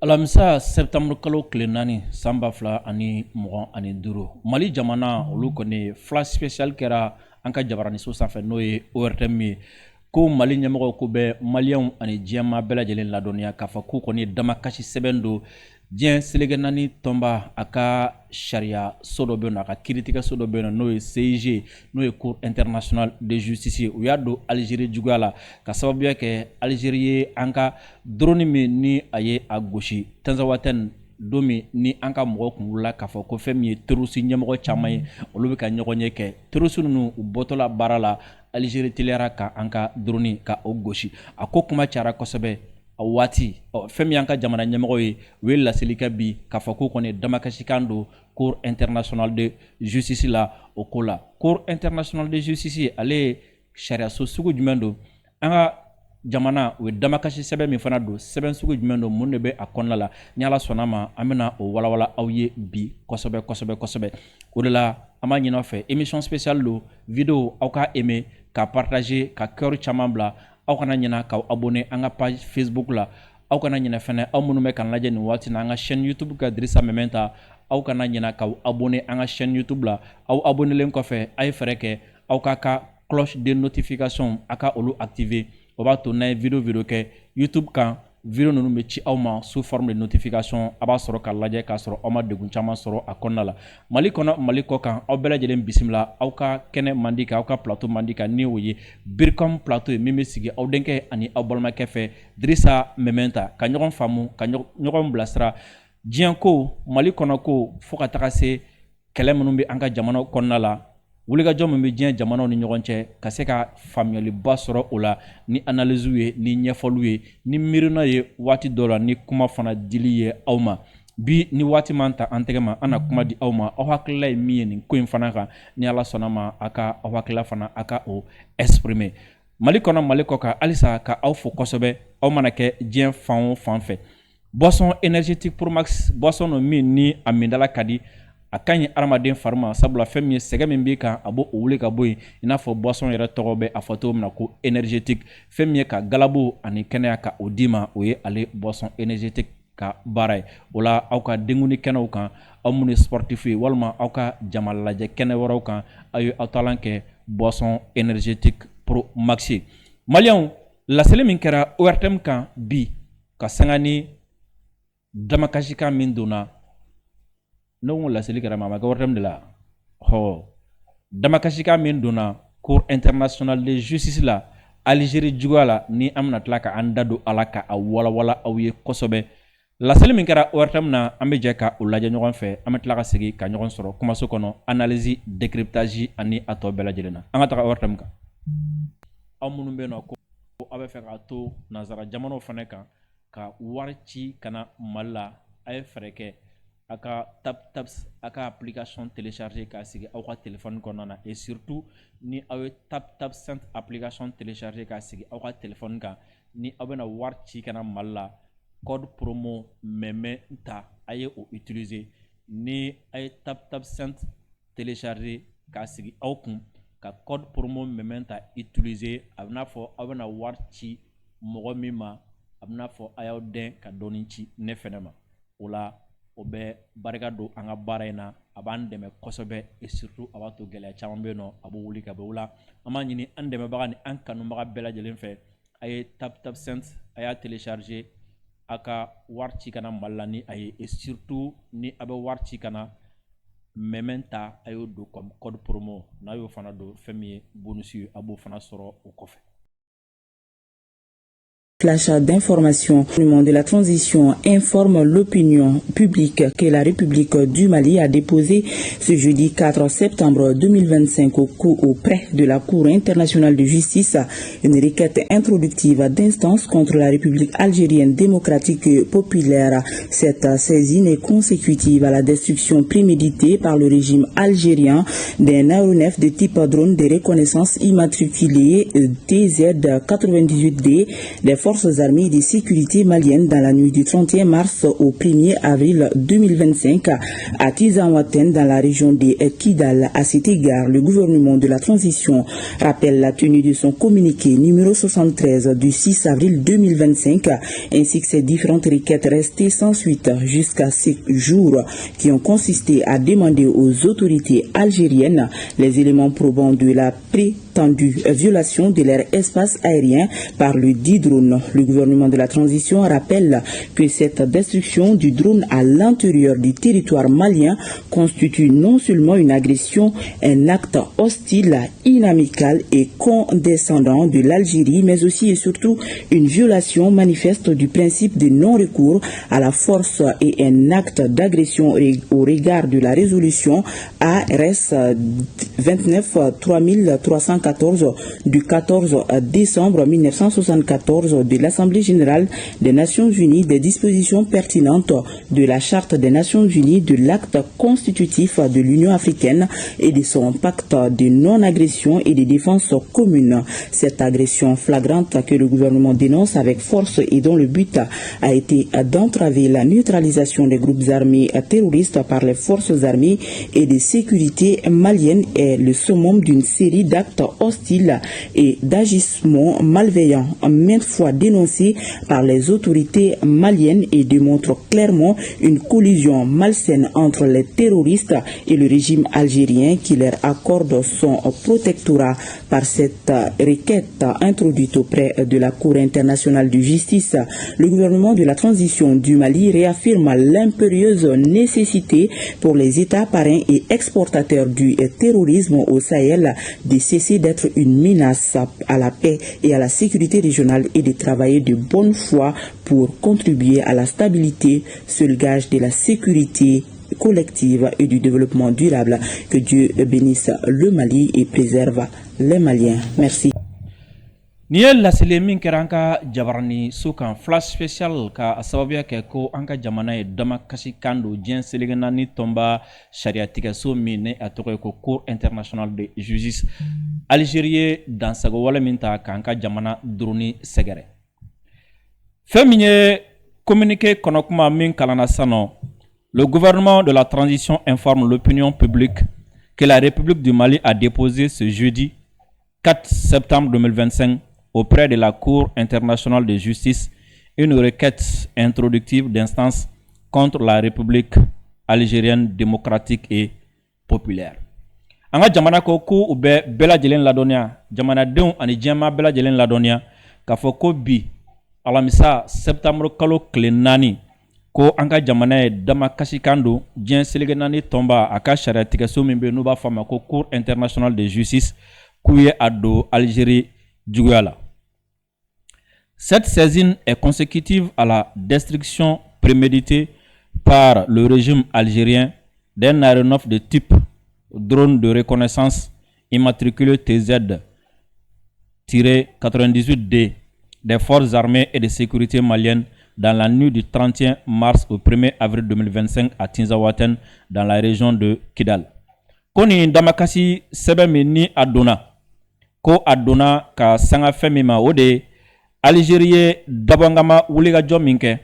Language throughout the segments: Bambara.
Alamisa septembre kalo tile 4 san 2025 Mali jamana olu kɔni flash spécial kɛra an ka jabaraninso sanfɛ n'o ye ORTM ye ko Mali ɲɛmɔgɔw ko bɛ maliyɛnw ani diɲɛmaa bɛɛ lajɛlen ladɔnniya k'a fɔ k'u kɔni damakasi sɛbɛn don diɲɛ selege naani tɔnba a ka sariya so dɔ bɛ yen nɔ a ka kiiritigɛso dɔ bɛ yen nɔ n'o ye CIG n'o ye Cour internationale de justice ye u y'a don Alizeri juguya la ka sababuya kɛ Alizeri ye an ka drone min ni a ye a gosi Tanzawatène don min ni an ka mɔgɔw kun wulila k'a fɔ ko fɛn min ye terroriste ɲɛmɔgɔ caman ye olu bɛ ka ɲɔgɔn ɲɛ kɛ terroriste ninnu u bɔtɔla baara la Alizeri teliyara ka an ka drone ka o gosi a ko kuma cayara kosɛbɛ a waati fɛn min y'an ka jamana ɲɛmɔgɔ ye u ye laseli kɛ bi k'a fɔ k'u kɔni damakasikan don Cour internationale de justice la o ko la Cour internationale de justice ale ye sariyaso sugu jumɛn don an ka jamana u ye damakasi sɛbɛn min fana don sɛbɛn sugu jumɛn don mun de bɛ a kɔnɔna la ni Ala sɔnna ma an bɛna o walawala aw ye bi kosɛbɛ o de la an b'a ɲini aw fɛ émission spéciale don vidéo aw ka aimer ka partager ka cœur caman bila aw kana ɲina k'aw abonné an ka page Facebook la aw kana ɲina fɛnɛ aw minnu bɛ k'an lajɛ nin waati na an ka chaîne YouTube ka Dirisa Mementa aw kana ɲina k'aw abonné an ka chaîne YouTube la aw abonnélen kɔfɛ a ye fɛrɛ kɛ aw ka cloche de notification a ka olu activer o b'a to n'a ye vidéo kɛ YouTube kan vidéo ninnu bɛ ci aw ma sous forme de notification a b'a sɔrɔ k'a lajɛ k'a sɔrɔ aw ma degun caman sɔrɔ a kɔnɔna la Mali kɔnɔ Mali kɔ kan aw bɛɛ lajɛlen bisimila aw ka kɛnɛ mandi kan aw ka plateau mandi kan ni o ye Biricom plateau ye min bɛ sigi aw denkɛ ani aw balimakɛ fɛ Dirisa Mementa ka ɲɔgɔn faamu ka ɲɔgɔn bilasira diɲɛ ko Mali kɔnɔ ko fo ka taga se kɛlɛ minnu bɛ an ka jamana kɔnɔna la wulikajɔ min bɛ diɲɛ jamanaw ni ɲɔgɔn cɛ ka se ka faamuyaliba sɔrɔ o la ni analyse ye ni ɲɛfɔliw ye ni miirina ye waati dɔw la ni kuma fana dili ye aw ma bi ni waati man ta an tɛgɛ ma an na kuma di aw ma aw hakilila ye min ye nin ko in fana kan ni Ala sɔnna ma a ka aw hakilila fana a ka o exprimer Mali kɔnɔ Mali kɔ kan halisa ka aw fo kosɛbɛ aw mana kɛ diɲɛ fan o fan fɛ boisson énergétique Pro Max boisson no min ni a mindala ka di a ka ɲi adamaden fari ma sabula fɛn min ye sɛgɛ min b'i kan a b'o wuli ka bɔ yen i n'a fɔ boisson yɛrɛ tɔgɔ bɛ a fɔ cogo min na ko énergétique fɛn min ye ka galabu ani kɛnɛya ka o d'i ma o ye ale boisson énergétique ka baara ye o la aw ka denguni kɛnɛw kan aw minnu ye sportif ye walima aw ka jama lajɛ kɛnɛ wɛrɛw kan aw ye aw taalan kɛ boisson énergétique Pro Max ye maliyɛnw laseli min kɛra ORTM kan bi ka sanga ni damakasikan min donna n'o laseli kɛra ma a ma kɛ ORTM de la damakasikan min donna Cour internationale de justice la Alizeri juguya la ni an bɛna tila ka an da don a la ka a walawala aw ye kosɛbɛ laseli min kɛra ORTM na an bɛ jɛ ka o lajɛ ɲɔgɔn fɛ an bɛ tila ka segin ka ɲɔgɔn sɔrɔ kumaso kɔnɔ analyse décryptage ani a tɔ bɛɛ lajɛlen na an ka taga ORTM kan aw minnu bɛ yen nɔ ko aw bɛ fɛ k'a to nanzara jamanaw fana kan ka wari ci ka na Mali la a ye fɛɛrɛ kɛ a ka TapTaps a ka application télécharger k'a sigi aw ka téléphone kɔnɔna na et surtout ni aw ye TapTaps application télécharger k'a sigi aw ka téléphone kan ni aw bɛna wari ci ka na Mali la code promo MEMENTA a ye o utiliser ni a ye TapTaps télécharger k'a sigi aw kun ka code promo MEMENTA utiliser a bɛ n'a fɔ aw bɛna wari ci mɔgɔ min ma a bɛ n'a fɔ a y'aw den ka dɔɔni ci ne fɛnɛ ma o la o bɛ barika don an ka baara in na a b'an dɛmɛ kosɛbɛ et surtout a b'a to gɛlɛya caman bɛ yen nɔ a b'o wuli ka bɔ o la an b'a ɲini an dɛmɛbaga ni an kanubaga bɛɛ lajɛlen fɛ a ye TapTaps a y'a télécharger a ka wari ci kana Mali la ni a ye et surtout ni a bɛ wari ci kana MEMENTA a y'o don comme code promo n'a y'o fana don fɛn min ye bonus ye a b'o fana sɔrɔ o kɔfɛ. Flash d'information. Le monde de la transition informe l'opinion publique que la République du Mali a déposé ce jeudi 4 septembre 2025 auprès de la Cour internationale de justice une requête introductive d'instance contre la République algérienne démocratique populaire. Cette saisine est consécutive à la destruction préméditée par le régime algérien d'un aéronef de type drone de reconnaissance immatriculé TZ-98D des forces forces armées et de sécurité maliennes dans la nuit du 31 mars au 1er avril 2025 à Tizanwaten dans la région de Kidal. À cet égard, le gouvernement de la transition rappelle la tenue de son communiqué numéro 73 du 6 avril 2025 ainsi que ses différentes requêtes restées sans suite jusqu'à ces jours qui ont consisté à demander aux autorités algériennes les éléments probants de la prétendue violation de leur espace aérien par le dit drone. Le gouvernement de la transition rappelle que cette destruction du drone à l'intérieur du territoire malien constitue non seulement une agression, un acte hostile, inamical et condescendant de l'Algérie, mais aussi et surtout une violation manifeste du principe de non-recours à la force et un acte d'agression au regard de la résolution ARS 29-3314 du 14 décembre 1974 de l'Assemblée générale des Nations unies, des dispositions pertinentes de la Charte des Nations unies, de l'acte constitutif de l'Union africaine et de son pacte de non-agression et de défense commune. Cette agression flagrante que le gouvernement dénonce avec force et dont le but a été d'entraver la neutralisation des groupes armés terroristes par les forces armées et de sécurité maliennes est le summum d'une série d'actes hostiles et d'agissements malveillants maintes fois dénoncés par les autorités maliennes et démontre clairement une collision malsaine entre les terroristes et le régime algérien qui leur accorde son protectorat. Par cette requête introduite auprès de la Cour internationale de justice, le gouvernement de la transition du Mali réaffirme l'impérieuse nécessité pour les États parrains et exportateurs du terrorisme au Sahel de cesser d'être une menace à la paix et à la sécurité régionale et de travailler de bonne foi pour contribuer à la stabilité, seul gage de la sécurité collective et du développement durable. Que Dieu bénisse le Mali et préserve les Maliens. Merci. Ni ye laseli min kɛra an ka jabarani so kan flash special ka sababuya kɛ ko an ka jamana ye dama kasi kan don diɲɛ selege naani tɔnba sariyatigɛso min ni a tɔgɔ ye ko Cour internationale de justice. Algérie ye dansago wale min ta k'an ka jamana duruni sɛgɛrɛ. Fɛn min ye communiqué kɔnɔkuma min kalanna sisan, le gouvernement de la transition informe l'opinion publique que la République du Mali a déposé ce jeudi 4 septembre 2025 auprès de la Cour internationale de justice une requête introductive d'instance contre la République algérienne démocratique et populaire. An ka jamana ko ko u bɛ bɛɛ lajɛlen ladɔnniya, jamanadenw ani diɲɛmaa bɛɛ lajɛlen ladɔnniya k'a fɔ ko bi alamisa septembre kalo tile 4 ko an ka jamana ye dama kasikan don diɲɛ selege naani tɔnba a ka sariyatigɛso min bɛ n'u b'a fɔ a ma ko Cour internationale de justice k'u ye a don Algérie juguya la. Cette saisine est consécutive à la destruction préméditée par le régime algérien d'un aéronef de type drone de reconnaissance immatriculé TZ-98D des forces armées et de sécurité maliennes dans la nuit du 31 mars au 1er avril 2025 à Tinzawaten dans la région de Kidal. Koni damakasi sɛbɛn min ni a donna ko a donna ka sanga fɛn min ma o de Algérie ye dabangama wulikajɔ min kɛ,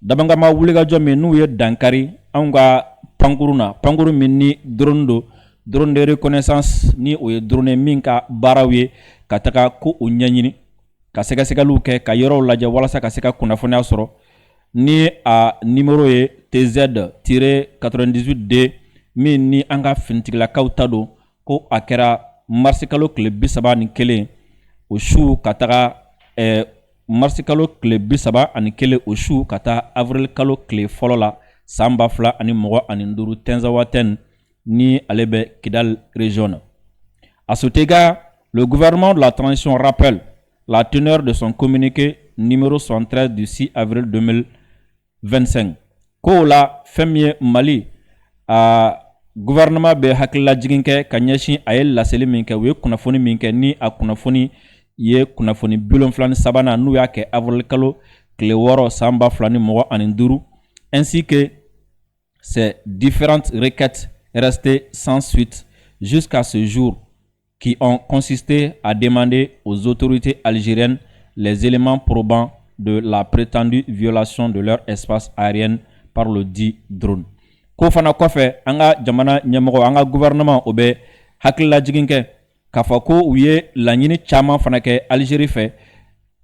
dabangama wulikajɔ min n'u ye dankari anw ka pankuru na, pankuru min ni drone do, drone de reconnaissance ni o ye drone min ka baaraw ye ka taga ko o ɲɛɲini ka sɛgɛsɛgɛliw kɛ ka yɔrɔw lajɛ walasa ka se ka kunnafoniya sɔrɔ ni a numéro ye TZ-98D min ni an ka finitigilakaw ta don ko a kɛra marisi kalo tile 31 o su ka taga marisi kalo tile 31 o su ka taa avril kalo tile fɔlɔ la san 2025 Tinzawaten ni ale bɛ Kidal région. À cet égard, le gouvernement de la transition rappelle la teneur de son communiqué numéro 73 du 6 avril 2025. Ko la fɛn Mali a gouvernement bɛ hakilila jigin kɛ ka ɲɛsin a ye laseli min kɛ, u ye kunnafoni min kɛ ni a kunnafoni ye kunnafoni 73 n'u y'a kɛ avril kalo tile 6 san 2025 ainsi que ces différentes requêtes restées sans suite jusqu'à ce jour qui ont consisté à demander aux autorités algériennes les éléments probants de la prétendue violation de leur espace aérien par le dit drone. Ko fana kɔfɛ an ka jamana ɲɛmɔgɔ an ka gouvernement o bɛ hakililajigin kɛ k'a fɔ ko u ye laɲini caman fana kɛ Algérie fɛ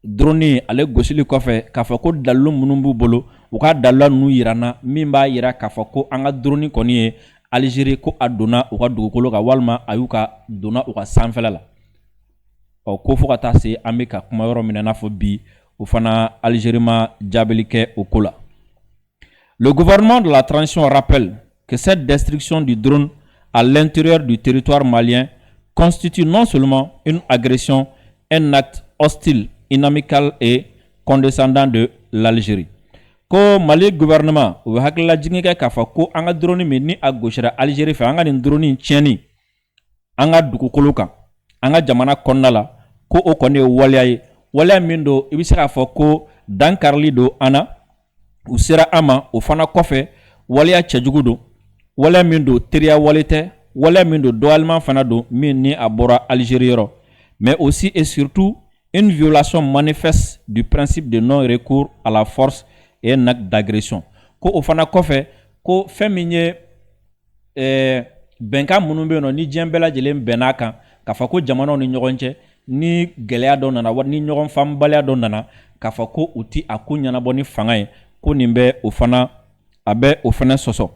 drone ale gosili kɔfɛ k'a fɔ ko dalilu minnu b'u bolo u ka dalila ninnu yirana min b'a yira k'a fɔ ko an ka drone kɔni ye Algérie ko a donna u ka dugukolo kan walima a y'u ka donna u ka sanfɛla la. Ko fo ka taa se an bɛ ka kuma yɔrɔ min na i n'a fɔ bi o fana Algérie ma jaabili kɛ o ko la. Le gouvernement de la transition rappelle que cette destruction du drone à l'intérieur du territoire malien constitue non seulement une agression, un acte hostile, inamical et condescendant de l'Algérie. Ko Mali gouvernement o hakila jigin kɛ k'a fɔ ko an ka drone min ni a gosira Algérie fɛ an ka nin drone tiɲɛni an ka dugukolo kan an ka jamana kɔnɔna la ko o kɔni ye waleya ye waleya min don i bɛ se k'a fɔ ko dankarili don an na u sera an ma o fana kɔfɛ waleya cɛjugu don waleya min don teriya wale tɛ waleya min don dɔgɔyalima fana don min ni a bɔra Algérie yɔrɔ mais aussi et surtout une violation manifeste du principe de non-recours à la force et un acte d'agression. Ko o fana kɔfɛ ko fɛn min ye bɛnkan minnu bɛ yen nɔ ni diɲɛ bɛɛ lajɛlen bɛnn'a kan k'a fɔ ko jamanaw ni ɲɔgɔn cɛ ni gɛlɛya dɔ nana ni ɲɔgɔn faamubaliya dɔ nana k'a fɔ ko u ti a ko ɲɛnabɔ ni fanga ye ko nin bɛ o fana a bɛ o fana sɔsɔ.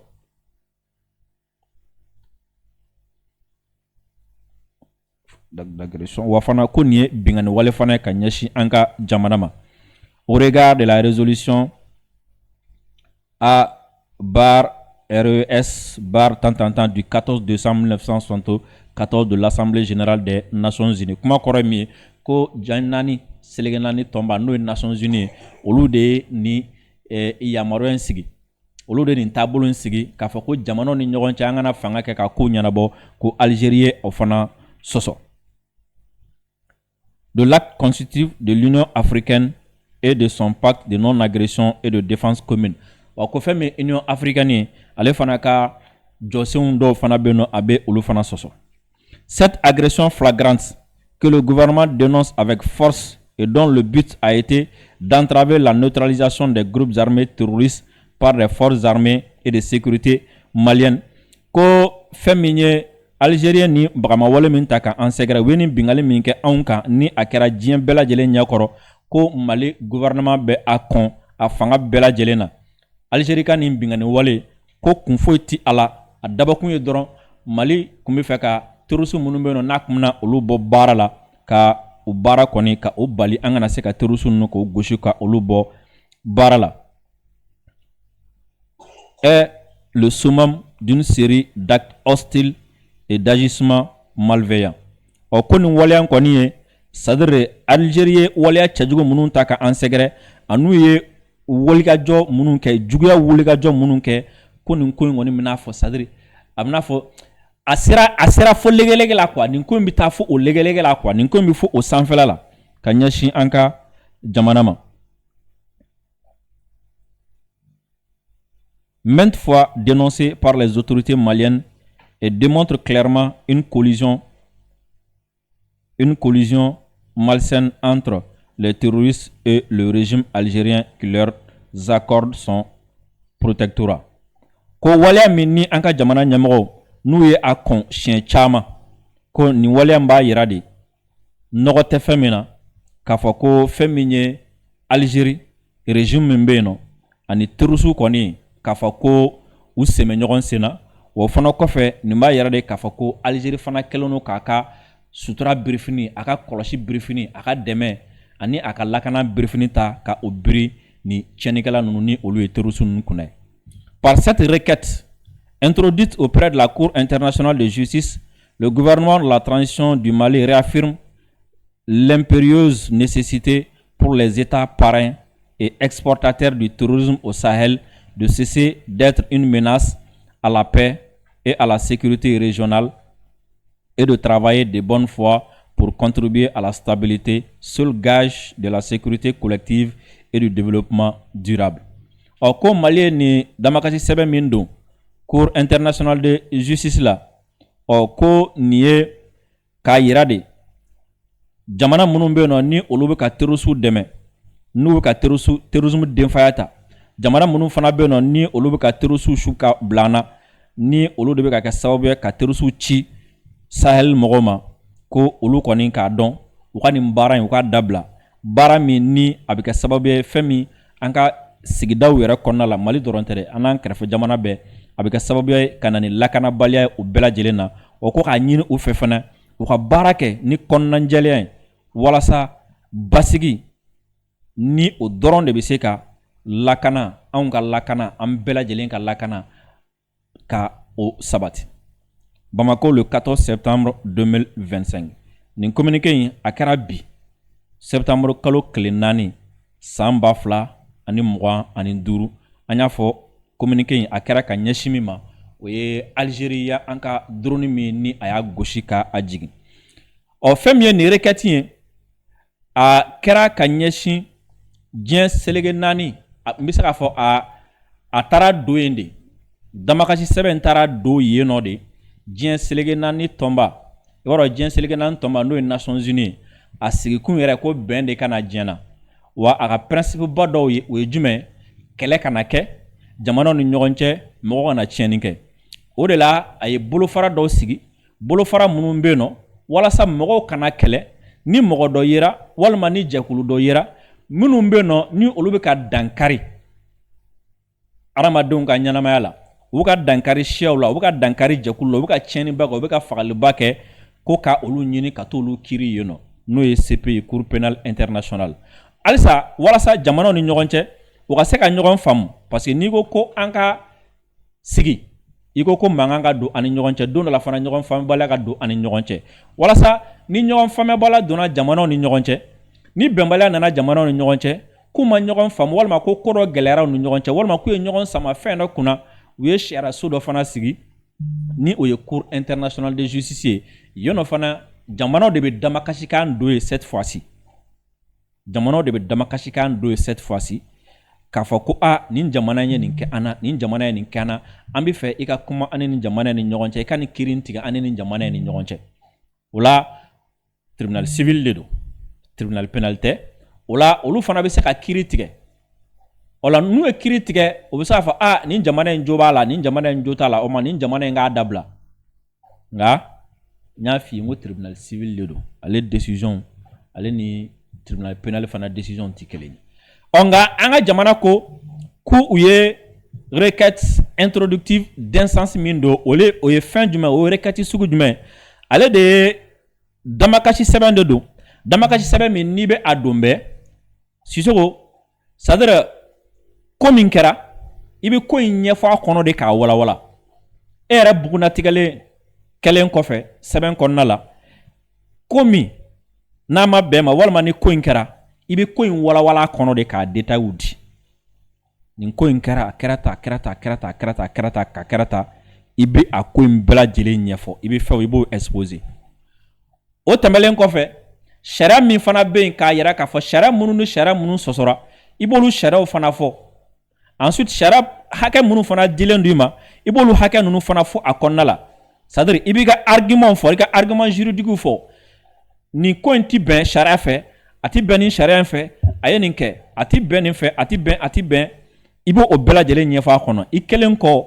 D'agression wa fana ko nin ye bingani wale fana ka ɲɛsin an ka jamana ma. Au regard de la résolution A bar RES bar tant du 14 décembre 1974 de l'Assemblée générale des Nations Unies. Kuma kɔrɔ min ye ko jan naani selege naani tɔnba n'o ye Nations Unies olu de ni yamaruya in sigi olu de nin taabolo in sigi k'a fɔ ko jamanaw ni ɲɔgɔn cɛ an kana fanga kɛ ka ko ɲɛnabɔ ko Algérie ye o fana sɔsɔ. De l'acte constitutif de l'Union africaine et de son pacte de non-agression et de défense commune. Wa ko fɛn min Union africaine ale fana ka jɔsenw dɔw fana bɛ yen nɔ a bɛ olu fana sɔsɔ. Cette agression flagrante que le gouvernement dénonce avec force et dont le but a été d'entraver la neutralisation des groupes armés terroristes par les forces armées et de sécurité maliennes. Ko fɛn min ye Algérien ni bagamawale min ta ka an sɛgɛrɛ u ye nin bingali min kɛ anw kan ni a kɛra diɲɛ bɛɛ lajɛlen ɲɛkɔrɔ ko Mali gouvernement bɛ a kɔn a fanga bɛɛ lajɛlen na. Algérie ka nin bingani wale ko kun foyi ti a la a dabakun ye dɔrɔn Mali kun bɛ fɛ ka terroriste minnu bɛ yen nɔ n'a kun bɛna olu bɔ baara la ka o baara kɔni ka o bali an kana se ka terroriste ninnu k'o gosi ka olu bɔ baara la. Est le summum d'une série d'actes hostiles et d'agissements malveillants. O ko nin waleya kɔni ye c'est-à-dire Algérie ye waleya cɛjugu minnu ta ka an sɛgɛrɛ an'u ye wulikajɔ minnu kɛ juguya wulikajɔ minnu kɛ ko nin ko in kɔni bɛna fɔ c'est-à-dire a bɛna fɔ a sera fo legelege la quoi nin ko in bɛ taa fo o legelege la quoi nin ko in bɛ fo o sanfɛla la ka ɲɛsin an ka jamana ma. Maintes fois dénoncé par les autorités maliennes et démontre clairement une collision malsaine entre les terroristes et le régime algérien qui leur accorde son protectorat. Ko waleya min ni an ka jamana ɲɛmɔgɔw n'u ye a kɔn siɲɛ caman ko nin waleya b'a yira de nɔgɔ tɛ fɛn min na k'a fɔ ko fɛn min ye Algérie régime min bɛ yen nɔ ani terroriste kɔni k'a fɔ ko u sɛmɛ ɲɔgɔn sen na o fana kɔfɛ nin b'a yira de k'a fɔ ko Algérie fana kɛlen don k'a ka sutura birifini a ka kɔlɔsi birifini a ka dɛmɛ ani a ka lakana birifini ta ka o biri ni tiɲɛnikɛla ninnu ni olu ye terroriste ninnu kunna. Par cette requête introduite auprès de la Cour internationale de justice, le gouvernement de la transition du Mali réaffirme l'impérieuse nécessité pour les États parrains et exportateurs du terrorisme au Sahel de cesser d'être une menace à la paix et à la sécurité régionale et de travailler de bonne foi pour contribuer à la stabilité, seul gage de la sécurité collective et du développement durable. Or, comme Mali ni damakasi sɛbɛn min don Cour internationale de justice la, or ko nin ye k'a yira de jamana minnu bɛ yen nɔ ni olu bɛ ka terroriste dɛmɛ n'u ka terrorisme denfaya ta jamana minnu fana bɛ yen nɔ ni olu bɛ ka terrorisme su ka bila an na ni olu de bɛ ka kɛ sababu ye ka terrorisme ci Sahel mɔgɔw ma ko olu kɔni k'a dɔn u ka nin baara in u ka dabila baara min ni a bɛ kɛ sababu ye fɛn min an ka sigidaw yɛrɛ kɔnɔna la Mali dɔrɔn tɛ dɛ an n'an kɛrɛfɛ jamana bɛɛ a bɛ kɛ sababu ye ka na ni lakanabaliya ye u bɛɛ lajɛlen na o ko k'a ɲini u fɛ fana u ka baara kɛ ni kɔnɔnajɛlenya ye walasa basigi ni o dɔrɔn de bɛ se ka lakana anw ka lakana an bɛɛ lajɛlen ka lakana ka o sabati. Bamako le 14 septembre 2025 nin communiqué in a kɛra bi septembre kalo tile 4 san 2025 an y'a fɔ communiqué in a kɛra ka ɲɛsin min ma o ye Algérie an ka drone min ni a y'a gosi ka a jigin fɛn min ye nin requête ye a kɛra ka ɲɛsin diɲɛ selege 4 n bɛ se k'a fɔ a taara don yen de damakasi sɛbɛn taara don yen nɔ de diɲɛ selege 4 tɔnba i b'a dɔn diɲɛ selege 4 tɔnba n'o ye Nations Unies a sigikun yɛrɛ ko bɛn de kana diɲɛ na wa a ka principe ba dɔw ye o ye jumɛn kɛlɛ kana kɛ jamanaw ni ɲɔgɔn cɛ mɔgɔ kana tiɲɛni kɛ o de la a ye bolofara dɔw sigi bolofara minnu bɛ yen nɔ walasa mɔgɔw kana kɛlɛ ni mɔgɔ dɔ yera walima ni jɛkulu dɔ yera minnu bɛ yen nɔ ni olu bɛ ka dankari adamadenw ka ɲɛnamaya la u bɛ ka dankari siyaw la u bɛ ka dankari jɛkulu la u bɛ ka tiɲɛniba kɛ u bɛ ka fagaliba kɛ ko ka olu ɲini ka t'olu kiiri yen nɔ n'o ye CPI Cour pénale internationale halisa walasa jamanaw ni ɲɔgɔn cɛ u ka se ka ɲɔgɔn faamu parce que n'i ko ko an ka sigi i ko mankan ka don ani ɲɔgɔn cɛ don dɔ la fana ɲɔgɔn faamuyabaliya ka don ani ɲɔgɔn cɛ walasa ni ɲɔgɔn faamuyabaliya donna jamanaw ni ɲɔgɔn cɛ ni bɛnbaliya nana jamanaw ni ɲɔgɔn cɛ k'u ma ɲɔgɔn faamu walima ko ko dɔ gɛlɛyara u ni ɲɔgɔn cɛ walima k'u ye ɲɔgɔn sama fɛn dɔ kunna u ye sariyaso dɔ fana sigi ni o ye Cour internationale de justice ye yen nɔ fana jamanaw de bɛ damakasikan don ye cette fois-ci jamanaw de bɛ damakasikan don ye cette fois-ci k'a fɔ ko nin jamana ye nin kɛ an na nin jamana ye nin kɛ an na an bɛ fɛ i ka kuma ani nin jamana ni ɲɔgɔn cɛ i ka nin kiiri tigɛ ani nin jamana ni ɲɔgɔn cɛ o la tribunal civil de don tribunal pénal tɛ o la olu fana bɛ se ka kiiri tigɛ o la n'u ye kiiri tigɛ o bɛ se k'a fɔ nin jamana in jo b'a la nin jamana in jo t'a la o ma nin jamana in k'a dabila nka n y'a f'i ye n ko tribunal civil de don ale décision ale ni tribunal pénal fana décision tɛ kelen ye nka an ka jamana ko k'u ye requête introductive d'instance min don o ye fɛn jumɛn o ye requête sugu jumɛn ale de ye damakasi sɛbɛn de don damakasi sɛbɛn min n'i bɛ a don bɛɛ Sisoko c'est à dire ko min kɛra i bɛ ko in ɲɛfɔ a kɔnɔ de k'a walawala e yɛrɛ bugunnatigɛlen kɛlen kɔfɛ sɛbɛn kɔnɔna la ko min n'a ma bɛn ma walima ni ko in kɛra i bɛ ko in walawala a kɔnɔ de k'a détail di nin ko in kɛra a kɛra ta a kɛra ta a kɛra ta a kɛra ta a kɛra ta a kɛra ta i bɛ a ko in bɛɛ lajɛlen ɲɛfɔ i bɛ fɛnw i b'o exposer o tɛmɛlen kɔfɛ sariya min fana bɛ yen k'a yira k'a fɔ sariya minnu ni sariya minnu sɔsɔra i b'olu sariyaw fana fɔ ensuite sariya hakɛ minnu fana dilen do i ma i b'olu hakɛ ninnu fana fɔ a kɔnɔna la c'est à dire i b'i ka argument fɔ i ka argument juridique fɔ nin ko in ti bɛn sariya fɛ a ti bɛn ni sariya in fɛ a ye nin kɛ a ti bɛn nin fɛ a ti bɛn i b'o bɛɛ lajɛlen ɲɛfɔ a kɔnɔ i kelen kɔ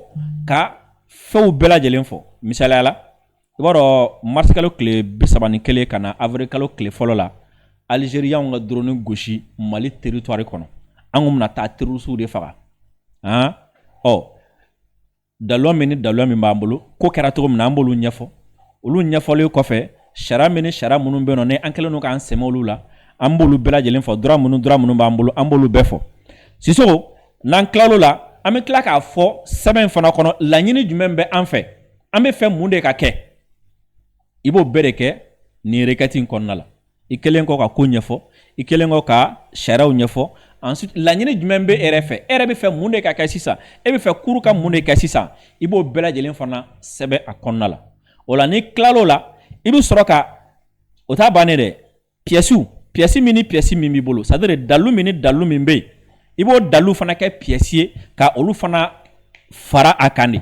ka fɛnw bɛɛ lajɛlen fɔ misaliya la i b'a dɔn mars kalo tile 31 ka na avril kalo tile fɔlɔ la Algériens ka drone gosi Mali territoire kɔnɔ an kun bɛna taa terroriste de faga dalon min ni dalon min b'an bolo ko kɛra cogo min na an b'olu ɲɛfɔ olu ɲɛfɔlen kɔfɛ sariya min ni sariya minnu bɛ yen nɔ ni an kɛlen don k'an sɛmɛ olu la an b'olu bɛɛ lajɛlen fɔ droit minnu b'an bolo an b'olu bɛɛ fɔ Sisoko n'an tilal'o la an bɛ tila k'a fɔ sɛbɛn in fana kɔnɔ laɲini jumɛn bɛ an fɛ an bɛ fɛ mun de ka kɛ i b'o bɛɛ de kɛ nin requête in kɔnɔna la i kelen kɔ ka ko ɲɛfɔ i kelen kɔ ka sariyaw ɲɛfɔ ensuite laɲini jumɛn bɛ e yɛrɛ fɛ e yɛrɛ bɛ fɛ mun de ka kɛ sisan e bɛ fɛ cour ka mun de kɛ sisan i b'o bɛɛ lajɛlen fana sɛbɛn a kɔnɔna la o la n'i tilal'o la i bɛ sɔrɔ ka o t'a bannen dɛ pièce min ni pièce min b'i bolo c'est à dire dalu min ni dalu min bɛ yen i b'o dalu fana kɛ pièce ye ka olu fana fara a kan de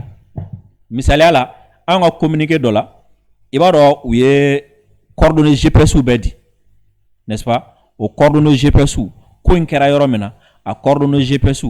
misaliya la an ka communiqué dɔ la i b'a dɔn u ye coordonnées GPS bɛɛ di n'est-ce pas o coordonnées GPS ko in kɛra yɔrɔ min na a coordonné GPS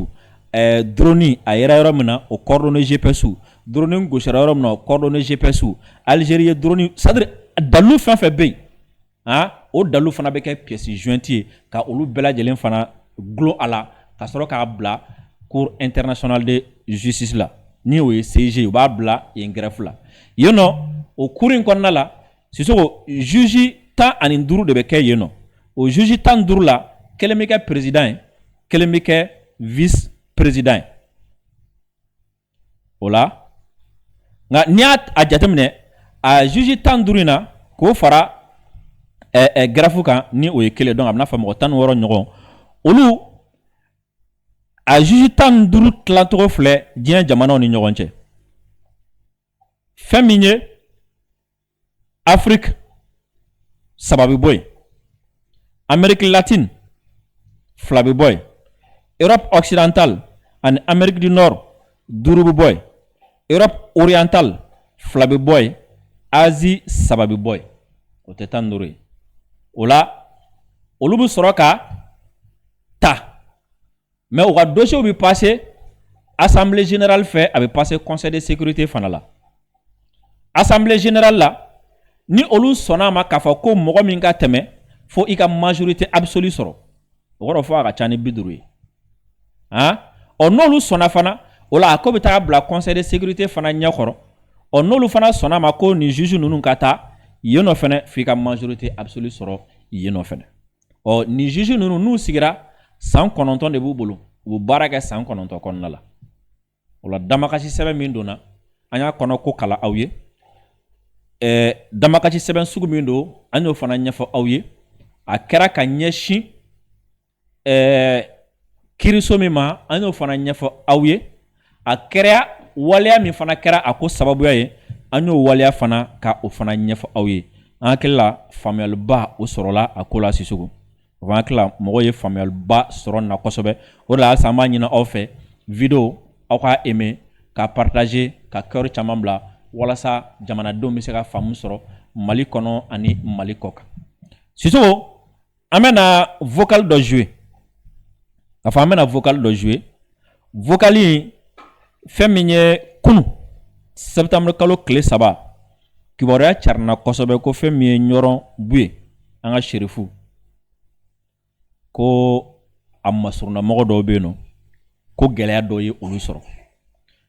drone a yera yɔrɔ min na o coordonné GPS drone gosira yɔrɔ min na o coordonné GPS Algérie ye drone c'est-à-dire dalu fɛn fɛn bɛ yen o dalu fana bɛ kɛ pièce jointe ye ka olu bɛɛ lajɛlen fana gulon a la ka sɔrɔ k'a bila cour internationale de justice la ni o ye CIG u b'a bila yen greffe la yen nɔ o cour in kɔnɔna la Sissoko juge 15 de bɛ kɛ yen nɔ o juge 15 la kelen bɛ kɛ président ye kelen bɛ kɛ vice président ye o la nka n'i y'a jateminɛ a juge 15 in na k'o fara greffe kan ni o ye kelen donc a bɛna fɔ mɔgɔ 16 ɲɔgɔn olu a juge 15 tilacogo filɛ diɲɛ jamanaw ni ɲɔgɔn cɛ fɛn min ye Afrique 3 bɛ bɔ yen Amérique latine 2 bɛ bɔ yen Europe occidentale ani Amérique du Nord 5 bɛ bɔ yen Europe orientale 2 bɛ bɔ yen Asie 3 bɛ bɔ yen o tɛ 15 ye o la olu bɛ sɔrɔ ka ta mais u ka dossier bɛ passer assemblée générale fɛ a bɛ passer conseil de sécurité fana la assemblée générale la ni olu sɔnna a ma k'a fɔ ko mɔgɔ min ka tɛmɛ fo i ka majorité absolue sɔrɔ o kɔrɔ fɔ a ka ca ni 50 ye n'olu sɔnna fana o la a ko bɛ taa bila conseil de sécurité fana ɲɛkɔrɔ n'olu fana sɔnna a ma ko ni juge ninnu ka taa yen nɔ fɛnɛ f'i ka majorité absolue sɔrɔ yen nɔ fɛnɛ ni juge ninnu n'u sigira san 9 de b'u bolo u bɛ baara kɛ san 9 kɔnɔna la o la damakasi sɛbɛn min donna an y'a kɔnɔ ko kala aw ye damakasi sɛbɛn sugu min don an y'o fana ɲɛfɔ aw ye a kɛra ka ɲɛsin kiiriso min ma an y'o fana ɲɛfɔ aw ye a kɛra waleya min fana kɛra a ko sababuya ye an y'o waleya fana ka o fana ɲɛfɔ aw ye an hakili la faamuyaliba o sɔrɔla a ko la Sissoko o fana hakili la mɔgɔw ye faamuyaliba sɔrɔ nin na kosɛbɛ o de la halisa an b'a ɲini aw fɛ video aw ka aimer ka partager ka cœur caman bila walasa jamanadenw bɛ se ka faamu sɔrɔ Mali kɔnɔ ani Mali kɔ kan Sissoko an bɛna vocal dɔ jouer ka fɔ an bɛna vocal dɔ jouer vocal in fɛn min ye kunu septembre kalo tile 3 kibaruya carina kosɛbɛ ko fɛn min ye ɲɔrɔn buye an ka sherifu ko a masuruna mɔgɔ dɔw bɛ yen nɔ ko gɛlɛya dɔ ye olu sɔrɔ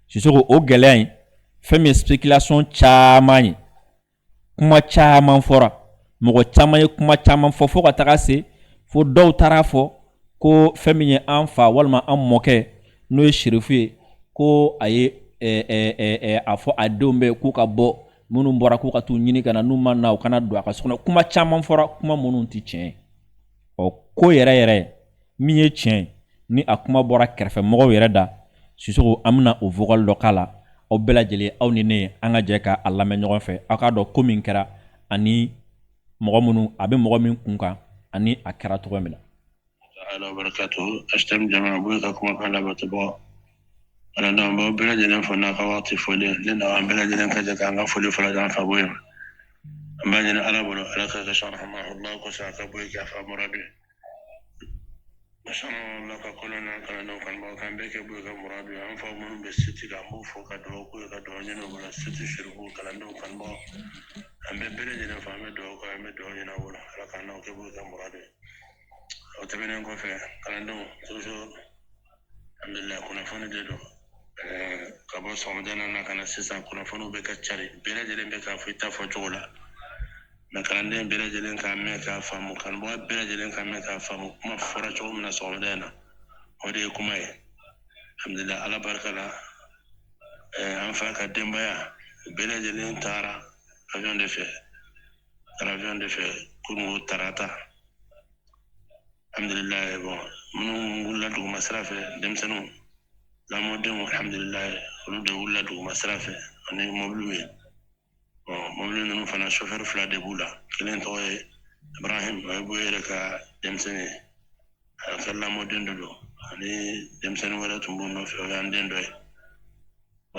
Sissoko o gɛlɛya in fɛn min ye spéculation caman ye kuma caman fɔra mɔgɔ caman ye kuma caman fɔ fo ka taga se fo dɔw taara fɔ ko fɛn min ye an fa walima an mɔkɛ n'o ye sherifu ye ko a ye a fɔ a denw bɛ k'u ka bɔ minnu bɔra k'u ka t'u ɲini ka na n'u ma na u kana don a ka so kɔnɔ kuma caman fɔra kuma minnu tɛ tiɲɛ ye ko yɛrɛ yɛrɛ min ye tiɲɛ ye ni a kuma bɔra kɛrɛfɛmɔgɔw yɛrɛ da Sissoko an bɛna o vocal dɔ k'a la aw bɛɛ lajɛlen aw ni ne an ka jɛ ka a lamɛn ɲɔgɔn fɛ aw k'a dɔn ko min kɛra ani mɔgɔ minnu a bɛ mɔgɔ min kun kan ani a kɛra cogo min na. Ala barakatu HTM jama boy ka kuma kan labato bɔ ala dan bɔ bɛɛ lajɛlen fɔ n'a ka waati foli ne na an bɛɛ lajɛlen ka jɛ k'an ka foli fɔlɔ d'an fa boy an b'a ɲini ala bolo ala ka sɔn rahmahullah ko sa ka boy ka fa murabi mashallah Allah ka kolona kana no kan bɔ kan bɛɛ kɛ boy ka murabi an fa minnu bɛ siti ka mu fɔ ka dɔw ko ka dɔw ɲini wala siti shirku kalandenw kan bɔ an bɛ bɛɛ lajɛlen fɔ an bɛ dɔw ko an bɛ dɔw ɲini wala ala ka n'aw kɛ boy ka murabi o tɛmɛnen kɔfɛ kalandenw toujours alhamdulillah kunnafoni de don ka bɔ sɔgɔmada na ka na sisan kunnafoniw bɛ ka cari bɛɛ lajɛlen bɛ k'a fɔ i ta fɔ cogo la mɛ kalanden bɛɛ lajɛlen k'a mɛn k'a faamu karamɔgɔ bɛɛ lajɛlen k'a mɛn k'a faamu kuma fɔra cogo min na sɔgɔmada in na o de ye kuma ye alhamdulillah ala barika la an fa ka denbaya bɛɛ lajɛlen taara avion de fɛ kunun tarata alhamdulillah bon minnu wulila duguma sira fɛ denmisɛnninw lamɔdenw alhamdulillah olu de wulila duguma sira fɛ ani mɔbiliw ye bon mɔbili ninnu fana chauffeur 2 de b'u la kelen tɔgɔ ye Ibrahim o ye boye yɛrɛ ka denmisɛnnin ye a ka lamɔden dɔ don ani denmisɛnnin wɛrɛ tun b'u nɔfɛ o y'an den dɔ ye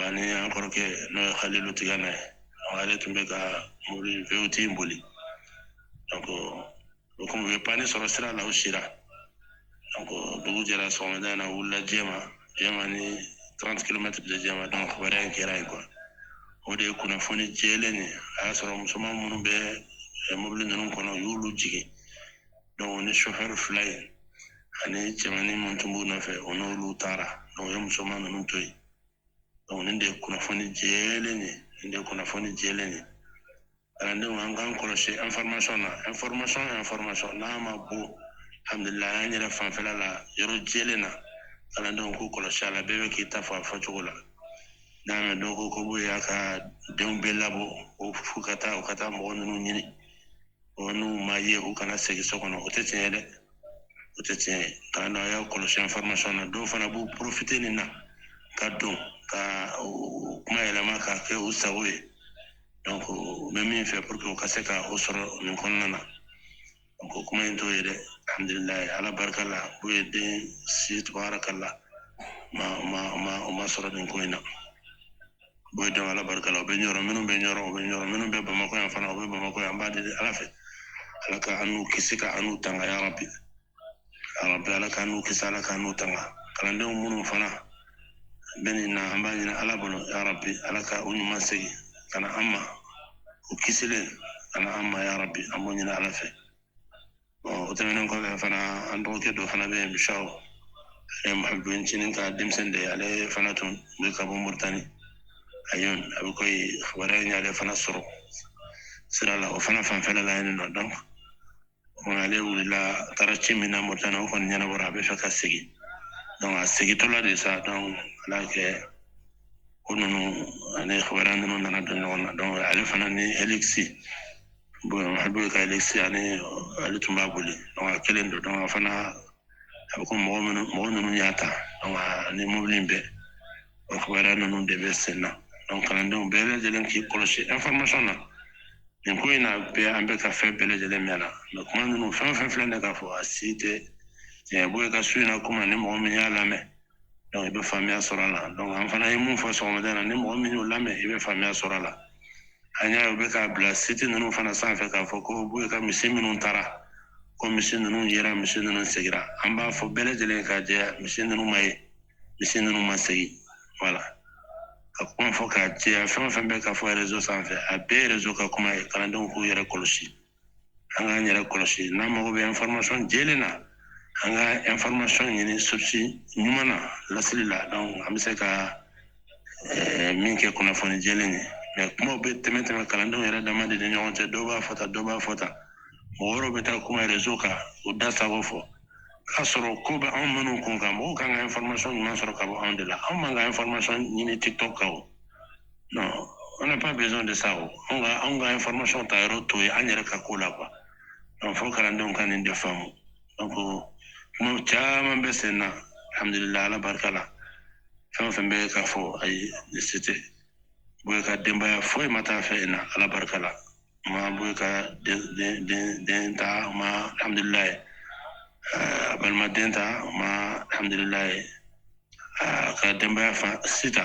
ani an kɔrɔkɛ n'o ye Khalilu Tigana ye ale tun bɛ ka mɔbili VOT in boli donc o comme u ye panne sɔrɔ sira la u sira donc dugu jɛra sɔgɔmada na wulila jɛma ni 30 km de jɛma donc kibaruya in kɛra yen quoi o de ye kunnafoni jɛlen ye a y'a sɔrɔ musoman minnu bɛ mobili ninnu kɔnɔ u y'olu jigin donc ni chauffeur fila ye ani cɛmannin minnu tun b'u nɔfɛ o n'olu taara donc o ye musoman ninnu to yen donc nin de ye kunnafoni jɛlen ye kalandenw an k'an kɔlɔsi information n'a ma bɔ alhamdulilayi an yɛrɛ fanfɛla la yɔrɔ jɛlen na kalandenw k'u kɔlɔsi a la bɛɛ bɛ k'i ta fɔ a fɔcogo la n'a mɛn dɔw ko k'u y'a ka denw bɛɛ labɔ o f'u ka taa mɔgɔ ninnu ɲini o n'u ma ye u kana segin so kɔnɔ o tɛ tiɲɛ ye dɛ o tɛ tiɲɛ ye kalandenw a y'a kɔlɔsi information na dɔw fana b'u profiter nin na ka don ka kuma yɛlɛma k'a kɛ u sago ye donc n bɛ min fɛ pour que u ka se ka o sɔrɔ nin kɔnɔna na donc o kuma in t'o ye dɛ alhamdulilayi ala barika la u ye den si tabarakala o ma sɔrɔ nin ko in na o ye dɔn ala barika la o bɛ ɲɔrɔ minnu bɛ bamakɔ yan fana o bɛ bamakɔ yan an b'a deli ala fɛ ala ka an n'u kisi ka an n'u tanga yarabi ala ka an n'u kisi ala ka an n'u tanga kalandenw minnu fana bɛ nin na an b'a ɲini ala bolo yarabi ala ka u ɲuman segin ka na an ma u kisilen ka na an ma yarabi an b'o ɲini ala fɛ o tɛmɛnen kɔfɛ fana an dɔgɔkɛ dɔ fana bɛ yen bishaw ale ye mahabudu ncinin ka denmisɛnnin de ye ale fana tun bɛ ka bɔ moritani a bɛ koyi kibaruya in y'ale fana sɔrɔ sira la o fana fanfɛla la yen nɔ donc ale wulila a taara ci min na moritani o kɔni ɲɛnabɔra a bɛ fɛ ka segin donc a segintɔla de sa donc ala y'a kɛ o ninnu ani kibaruya ninnu nana don ɲɔgɔn na donc ale fana ni elixi mahabudu ka elixi ani ale tun b'a boli donc a kelen don donc a fana a bɛ ko mɔgɔ ninnu y'a ta donc ni mobili in bɛɛ o kibaruya ninnu de bɛ sen na donc kalandenw bɛɛ lajɛlen k'i kɔlɔsi information na nin ko in na bɛɛ an bɛ ka fɛn bɛɛ lajɛlen mɛn na mais kuma ninnu fɛn o fɛn filɛ ne k'a fɔ a si tɛ tiɲɛ bɔ i ka su in na komi ni mɔgɔ min y'a lamɛn donc i bɛ faamuya sɔrɔ a la donc an fana ye mun fɔ sɔgɔmada in na ni mɔgɔ min y'o lamɛn i bɛ faamuya sɔrɔ a la an y'a ye u bɛ k'a bila site ninnu fana sanfɛ k'a fɔ ko b'u ka misi minnu taara ko misi ninnu yera misi ninnu segira an b'a fɔ bɛɛ lajɛlen k'a jɛya misi ninnu ma ye misi ninnu ma segin voilà ka kuma fɔ k'a jɛya fɛn o fɛn bɛ ka fɔ réseau sanfɛ a bɛɛ ye réseau ka kuma ye kalandenw k'u yɛrɛ kɔlɔsi an k'an yɛrɛ kɔlɔsi n'an mago bɛ information jɛlen na an ka information ɲini source ɲuman na lasili la donc an bɛ se ka min kɛ kunnafoni jɛlen ye mais kumaw bɛ tɛmɛ kalandenw yɛrɛ dama de ni ɲɔgɔn cɛ dɔw b'a fɔ tan mɔgɔ wɛrɛw bɛ taa kuma réseau kan u da sago fɔ k'a sɔrɔ ko bɛ anw minnu kun kan mɔgɔw kan ka information ɲuman sɔrɔ ka bɔ anw de la anw man ka information ɲini TikTok kan o non on n'a pas besoin de ça o anw ka information ta yɔrɔ to ye an yɛrɛ ka ko la quoi donc fo kalandenw ka nin de faamu donc kuma caman bɛ sen na alhamdulilayi ala barika la fɛn o fɛn bɛ ka fɔ ayi ni se tɛ boye ka denbaya foyi ma taa fɛ na ala barika la ma boye ka den ta ma alhamdulilayi a balima den ta ma alhamdulilayi ka denbaya fa sita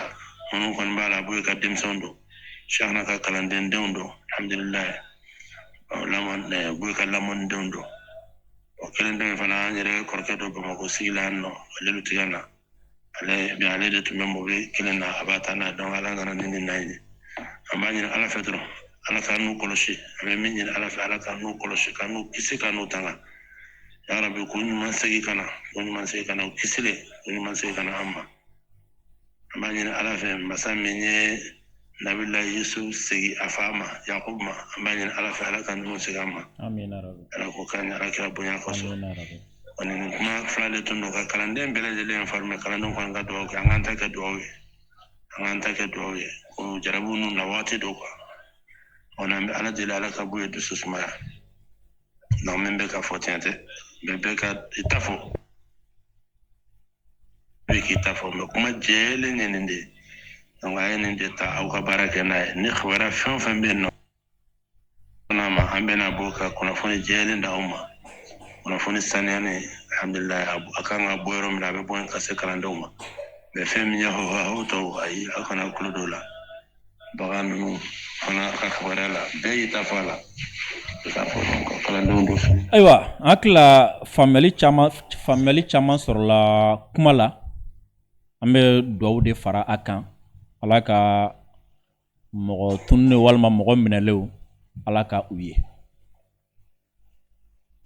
minnu kɔni b'a la boye ka denmisɛnw don siyana ka kalandendenw don alhamdulilayi boye ka lamɔnidenw don o kelen dɔ in fana an yɛrɛ kɔrɔkɛ dɔ bamakɔ sigi la yan nɔ ale tigɛ na ale de tun bɛ mobili kelen na a b'a ta n'a donc ala kana ni nin na ɲini an b'a ɲini ala fɛ dɔrɔn ala ka n'u kɔlɔsi an bɛ min ɲini ala fɛ ala ka n'u kɔlɔsi ka n'u kisi ka n'u tanga yarabi ko ɲuman segin ka na u kisilen ko ɲuman segin ka na an ma an b'a ɲini ala fɛ masa min ye nabila yusuf segin a fa ma yakubu ma an b'a ɲini ala fɛ ala ka ninnu segin an ma ala ko k'an ala kira bonya kosɔn kɔni nin kuma fila de tun don ka kalanden bɛɛ lajɛlen informé kalandenw kɔni ka dugawu kɛ an k'an ta kɛ dugawu ye ko jarabu ninnu na waati dɔ quoi on an bɛ ala deli ala ka b'u ye dusu sumaya donc min bɛ ka fɔ tiɲɛ tɛ bɛɛ ka i ta fɔ bɛɛ k'i ta fɔ mais kuma jɛlen ye nin de ye donc a ye nin de ta aw ka baara kɛ n'a ye ni kibaruya fɛn o fɛn bɛ yen nɔ ma an bɛna bɔ ka kunnafoni jɛlen d'aw ma kunnafoni saniyalen alhamdulilayi a kan ka bɔ yɔrɔ min na a bɛ bɔ yen ka se kalandenw ma mais fɛn min ye hɔhaw tɔw ayi aw kana tulo dɔw la bagan ninnu fana ka kibaruya la bɛɛ y'i ta fɔ a la ka fɔ ko kalandenw do fini ayiwa an hakilila faamuyali caman sɔrɔla kuma la an bɛ dugawu de fara a kan ala ka mɔgɔ tununen walima mɔgɔ minɛlenw ala ka u ye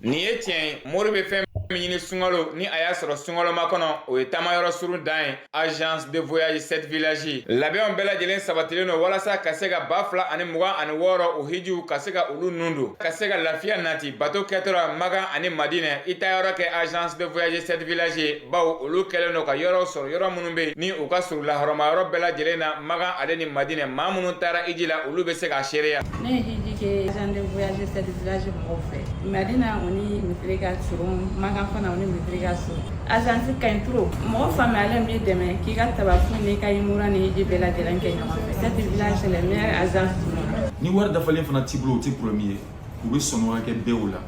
nin ye tiɲɛ mori bɛ fɛn min ɲini sunkalo ni a y'a sɔrɔ sunkaloma kɔnɔ o ye taamayɔrɔ surun dan ye agence de voyage 7 village labɛnw bɛɛ lajɛlen sabatilen don walasa ka se ka 2026 o hijiw ka se ka olu nun don ka se ka lafiya nati bato kɛtɔra Magan ani Madinɛ i ta yɔrɔ kɛ agence de voyage 7 village bawo olu kɛlen don ka yɔrɔw sɔrɔ yɔrɔ minnu bɛ ni u ka surun lahɔrɔma yɔrɔ bɛɛ lajɛlen na Magan ale ni Madinɛ maa minnu taara hiji la olu bɛ se ka seereya ne ye hiji kɛ agence de voyage 7 village mɔgɔw fɛ Madina o ni misiri ka surun Magan fana o ni misiri ka surun agence ka ɲi trop mɔgɔ faamuyalen b'i dɛmɛ k'i ka tabafu ni ka imura ni hiji bɛɛ lajɛlen kɛ ɲɔgɔn fɛ 7 village c'est la meilleure agence du monde ni wari dafalen fana t'i bolo o tɛ problème ye u bɛ sɔngɔ kɛ bɛɛ o la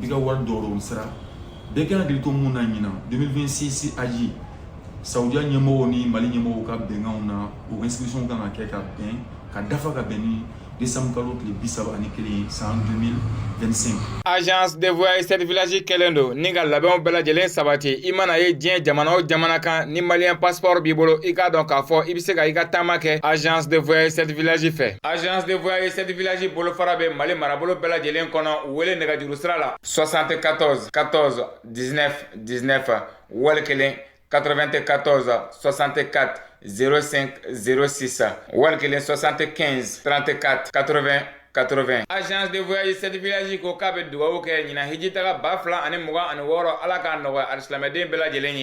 i ka wari dɔrɔn o sira bɛɛ kan hakili to mun na ɲinan 2026 aji Saudiya ɲɛmɔgɔw ni Mali ɲɛmɔgɔw ka bɛnkanw na o inscription kan ka kɛ ka bɛn ka dafa ka bɛn ni décembre kalo tile 31 san 2025. agence de voyage 7 village kɛlen don ni ka labɛnw bɛɛ lajɛlen sabati i mana ye diɲɛ jamana o jamana kan ni malien passeport b'i bolo i k'a dɔn k'a fɔ i bɛ se ka i ka taama kɛ agence de voyage 7 village fɛ agence de voyage 7 village bolofara bɛ Mali marabolo bɛɛ lajɛlen kɔnɔ u wele nɛgɛjuru sira la 74 14 19 19 wali kelen 94 64 05 06 wali kelen 75 34 80 80 agence de voyage 7 village ko k'a bɛ dugawu kɛ ɲina hiji taga 2026 ala k'a nɔgɔya alisilamɛden bɛɛ lajɛlen ye